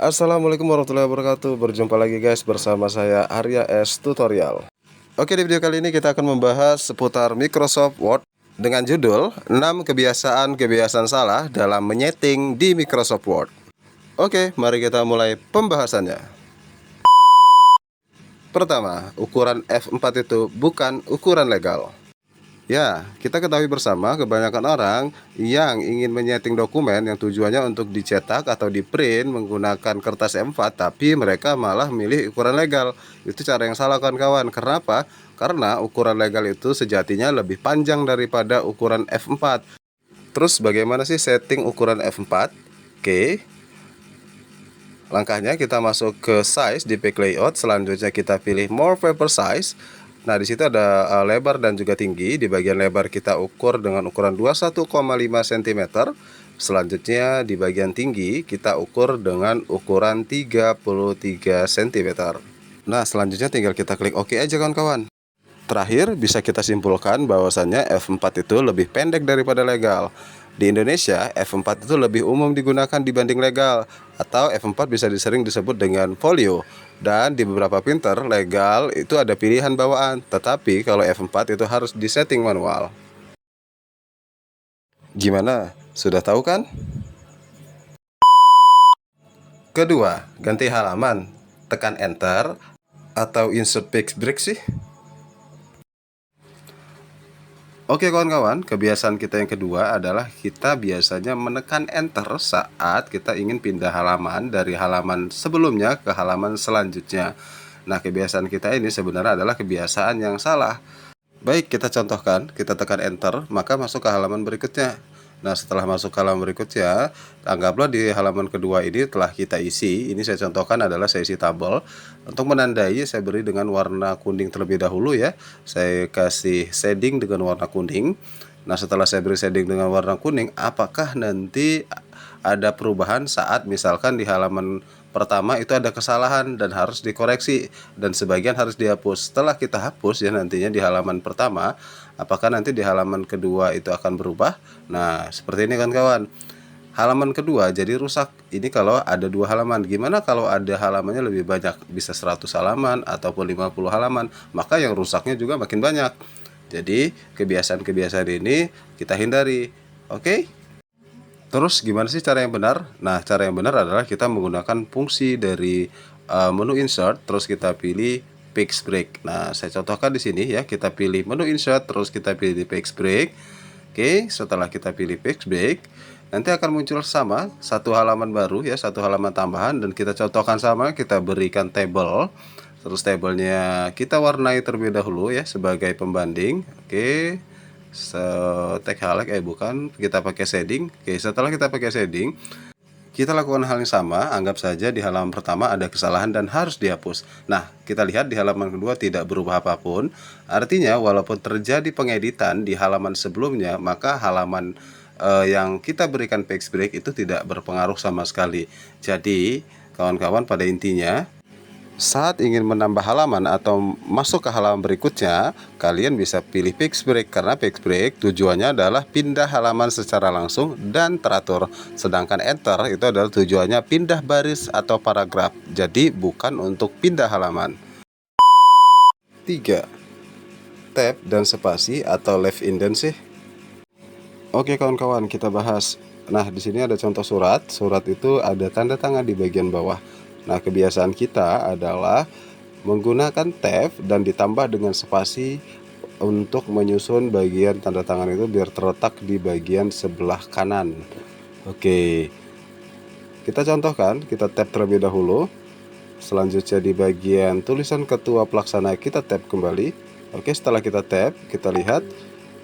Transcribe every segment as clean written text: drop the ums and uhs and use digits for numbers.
Assalamualaikum warahmatullahi wabarakatuh. Berjumpa lagi guys bersama saya Arya S Tutorial. Oke, di video kali ini kita akan membahas seputar Microsoft Word dengan judul 6 kebiasaan-kebiasaan salah dalam menyeting di Microsoft Word. Oke, mari kita mulai pembahasannya. Pertama, ukuran F4 itu bukan ukuran legal. Ya, kita ketahui bersama kebanyakan orang yang ingin menyeting dokumen yang tujuannya untuk dicetak atau di-print menggunakan kertas M4, tapi mereka malah milih ukuran legal. Itu cara yang salah kawan-kawan. Kenapa? Karena ukuran legal itu sejatinya lebih panjang daripada ukuran F4. Terus bagaimana sih setting ukuran F4? Oke. Langkahnya kita masuk ke size di page layout, selanjutnya kita pilih more paper size. Nah, di situ ada lebar dan juga tinggi. Di bagian lebar kita ukur dengan ukuran 21,5 cm. Selanjutnya di bagian tinggi kita ukur dengan ukuran 33 cm. Nah, selanjutnya tinggal kita klik OK aja kawan-kawan. Terakhir, bisa kita simpulkan bahwasannya F4 itu lebih pendek daripada legal. Di Indonesia, F4 itu lebih umum digunakan dibanding legal, atau F4 bisa sering disebut dengan folio. Dan di beberapa printer, legal itu ada pilihan bawaan, tetapi kalau F4 itu harus disetting manual. Gimana? Sudah tahu kan? Kedua, ganti halaman. Tekan Enter atau insert page break sih? Oke kawan-kawan, kebiasaan kita yang kedua adalah kita biasanya menekan enter saat kita ingin pindah halaman dari halaman sebelumnya ke halaman selanjutnya. Nah, kebiasaan kita ini sebenarnya adalah kebiasaan yang salah. Baik, kita contohkan, kita tekan enter, maka masuk ke halaman berikutnya. Nah, setelah masuk ke halaman berikutnya, anggaplah di halaman kedua ini telah kita isi. Ini saya contohkan adalah saya isi tabel. Untuk menandai, saya beri dengan warna kuning terlebih dahulu ya. Saya kasih shading dengan warna kuning. Nah, setelah saya beri shading dengan warna kuning, apakah nanti ada perubahan saat misalkan di halaman pertama itu ada kesalahan dan harus dikoreksi dan sebagian harus dihapus. Setelah kita hapus ya nantinya di halaman pertama, apakah nanti di halaman kedua itu akan berubah? Nah, seperti ini kan kawan. Halaman kedua jadi rusak. Ini kalau ada 2 halaman. Gimana kalau ada halamannya lebih banyak? Bisa 100 halaman ataupun 50 halaman. Maka yang rusaknya juga makin banyak. Jadi, kebiasaan-kebiasaan ini kita hindari. Oke? Terus gimana sih cara yang benar? Nah, cara yang benar adalah kita menggunakan fungsi dari menu insert, terus kita pilih page break. Nah, saya contohkan di sini ya, kita pilih menu insert, terus kita pilih page break. Oke, setelah kita pilih page break, nanti akan muncul sama satu halaman baru ya, satu halaman tambahan dan kita contohkan sama, kita berikan table. Terus tabelnya kita warnai terlebih dahulu ya sebagai pembanding. Oke. Tag highlight bukan, kita pakai shading. Oke, setelah kita pakai shading, kita lakukan hal yang sama. Anggap saja di halaman pertama ada kesalahan dan harus dihapus. Nah, kita lihat di halaman kedua tidak berubah apapun. Artinya walaupun terjadi pengeditan di halaman sebelumnya, maka halaman yang kita berikan page break itu tidak berpengaruh sama sekali. Jadi kawan-kawan, pada intinya saat ingin menambah halaman atau masuk ke halaman berikutnya, kalian bisa pilih page break karena page break tujuannya adalah pindah halaman secara langsung dan teratur. Sedangkan enter itu adalah tujuannya pindah baris atau paragraf. Jadi bukan untuk pindah halaman. 3. Tab dan spasi atau left indent sih. Oke kawan-kawan, kita bahas. Nah, di sini ada contoh surat. Surat itu ada tanda tangan di bagian bawah. Nah, kebiasaan kita adalah menggunakan tab dan ditambah dengan spasi untuk menyusun bagian tanda tangan itu biar terletak di bagian sebelah kanan. Oke, kita contohkan, kita tab terlebih dahulu. Selanjutnya di bagian tulisan ketua pelaksana kita tab kembali. Oke, setelah kita tab, kita lihat,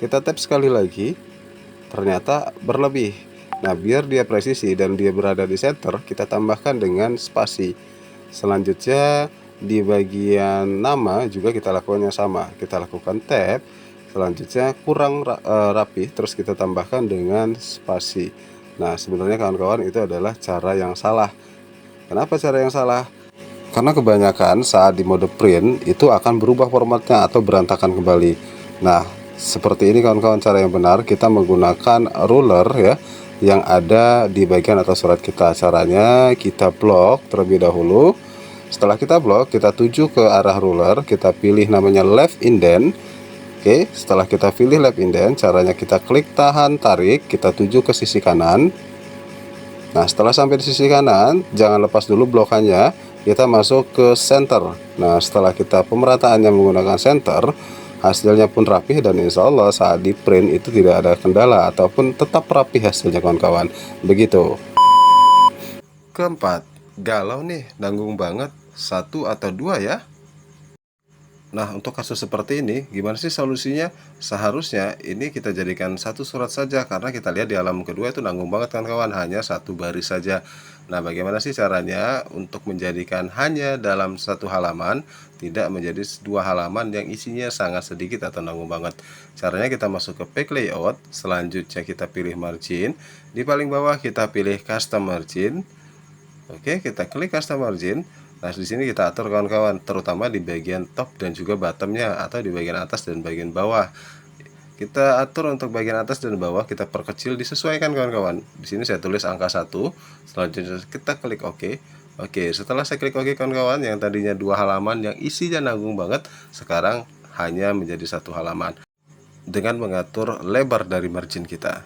kita tab sekali lagi, ternyata berlebih. Nah, biar dia presisi dan dia berada di center, kita tambahkan dengan spasi. Selanjutnya di bagian nama juga kita lakukan yang sama. Kita lakukan tab, selanjutnya kurang rapi, terus kita tambahkan dengan spasi. Nah, sebenarnya kawan-kawan itu adalah cara yang salah. Kenapa cara yang salah? Karena kebanyakan saat di mode print itu akan berubah formatnya atau berantakan kembali. Nah, seperti ini kawan-kawan cara yang benar, kita menggunakan ruler ya. yang ada di bagian atas surat kita. Caranya kita blok terlebih dahulu. Setelah kita blok, kita tuju ke arah ruler, kita pilih namanya left indent. Oke, setelah kita pilih left indent, caranya kita klik tahan tarik, kita tuju ke sisi kanan. Nah, setelah sampai di sisi kanan, jangan lepas dulu blokannya, kita masuk ke center. Nah, setelah kita pemerataannya menggunakan center, hasilnya pun rapih dan insya Allah saat di print itu tidak ada kendala ataupun tetap rapih hasilnya kawan-kawan. Begitu. Keempat, galau nih, nanggung banget, satu atau dua ya. Nah, untuk kasus seperti ini, gimana sih solusinya? Seharusnya ini kita jadikan satu surat saja, karena kita lihat di halaman kedua itu nanggung banget kan kawan, hanya satu baris saja. Nah, bagaimana sih caranya untuk menjadikan hanya dalam satu halaman, tidak menjadi dua halaman yang isinya sangat sedikit atau nanggung banget? Caranya kita masuk ke page layout, selanjutnya kita pilih margin, di paling bawah kita pilih custom margin. Oke, kita klik custom margin. Nah, di sini kita atur kawan-kawan, terutama di bagian top dan juga bottomnya atau di bagian atas dan bagian bawah. Kita atur untuk bagian atas dan bawah, kita perkecil disesuaikan kawan-kawan. Di sini saya tulis angka 1. Selanjutnya kita klik OK. Oke, setelah saya klik OK kawan-kawan, yang tadinya dua halaman yang isinya nanggung banget, sekarang hanya menjadi satu halaman dengan mengatur lebar dari margin kita.